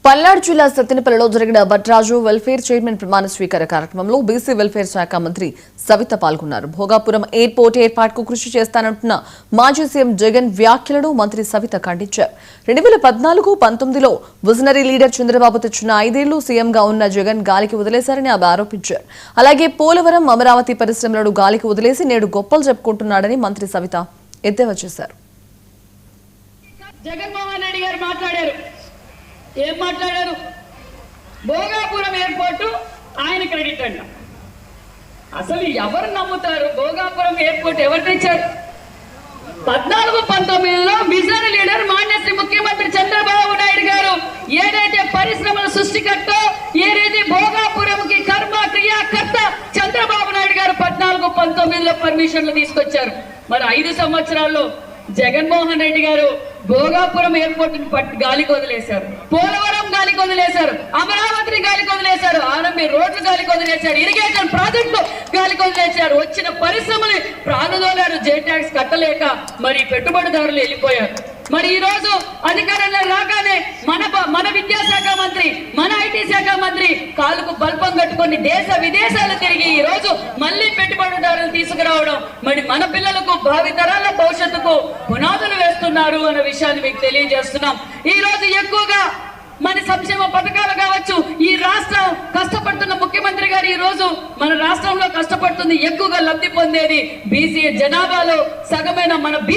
పల్నాడు జిల్లా సత్తెనపల్లిలో జరిగిన భట్రాజు welfare chairman ప్రమాణ స్వీకార కార్యక్రమంలో బీసీ వెల్ఫేర్ శాఖ మంత్రి సవిత పాల్గొన్నారు. భోగాపురం ఎయిర్పోర్ట్ ఏర్పాటుకు కృషి చేస్తానంటున్న మాజీ సీఎం జగన్ వ్యాఖ్యలను మంత్రి సవిత ఖండించారు. 2014-19లో విజనరీ లీడర్ చంద్రబాబు తెచ్చిన 5 ఏళ్లు సీఎంగా ఉన్న జగన్ గాలికి వదిలేశారని ఆమె ఆరోపించారు. అలాగే పోలవరం, అమరావతి పరిశ్రమలను గాలికి వదిలేసి నేడు గొప్పలు చెప్పుకుంటున్నాడని మంత్రి సవిత ఎద్దేవా చేశారు. జగన్మోహన్ రెడ్డి గారు మాట్లాడారు. ఏం మాట్లాడారు? భోగాపురం ఎయిర్పోర్టు ఆయన క్రెడిట్ అంట. అసలు ఎవరు నమ్ముతారు? భోగాపురం ఎయిర్పోర్ట్ ఎవరు తెచ్చారు? 14-19లో విజనరీ లీడర్ మాన్యశ్రీ ముఖ్యమంత్రి చంద్రబాబు నాయుడు గారు ఏదైతే పరిశ్రమల సృష్టికర్త, ఏదైతే భోగాపురంకి కర్మ క్రియాకర్త చంద్రబాబు నాయుడు గారు 14-19లో పర్మిషన్లు తీసుకొచ్చారు. మరి 5 సంవత్సరాల్లో జగన్మోహన్ రెడ్డి గారు భోగాపురం ఎయిర్పోర్ట్ గాలికి వదిలేశారు, పోలవరం గాలికి వదిలేశారు, అమరావతిని గాలికి వదిలేశారు, ఆర్ఎంబీ రోడ్లు గాలికి వదిలేశారు, ఇరిగేషన్ ప్రాజెక్టు గాలికి వదిలేశారు. వచ్చిన పరిశ్రమని ప్రాణదోలారు. జే ట్యాక్స్ కట్టలేక మరి పెట్టుబడిదారులు వెళ్ళిపోయారు. మరి ఈ రోజు అధికారంలో రాగానే మన విద్యాశాఖ మంత్రి, మన ఐటీ శాఖ మంత్రి కాలుకు బల్పం కట్టుకొని దేశ విదేశాలు తిరిగి ఈ రోజు మళ్ళీ పెట్టుబడిదారులు తీసుకురావడం, మరి మన పిల్లలకు భావితరాల భవిష్యత్తుకు పునాదులు వేస్తున్నారు అన్న విషయాన్ని మీకు తెలియజేస్తున్నాం. ఈ రోజు ఎక్కువగా మన సంక్షేమ పథకాలు కావచ్చు, ఈ రాష్ట్రం కష్టపడుతున్న ముఖ్యమంత్రి గారు ఈ రోజు మన రాష్ట్రంలో కష్టపడుతుంది. ఎక్కువగా లబ్ధి పొందేది బీసీ జనాభాలో సగమైన మన బీసీ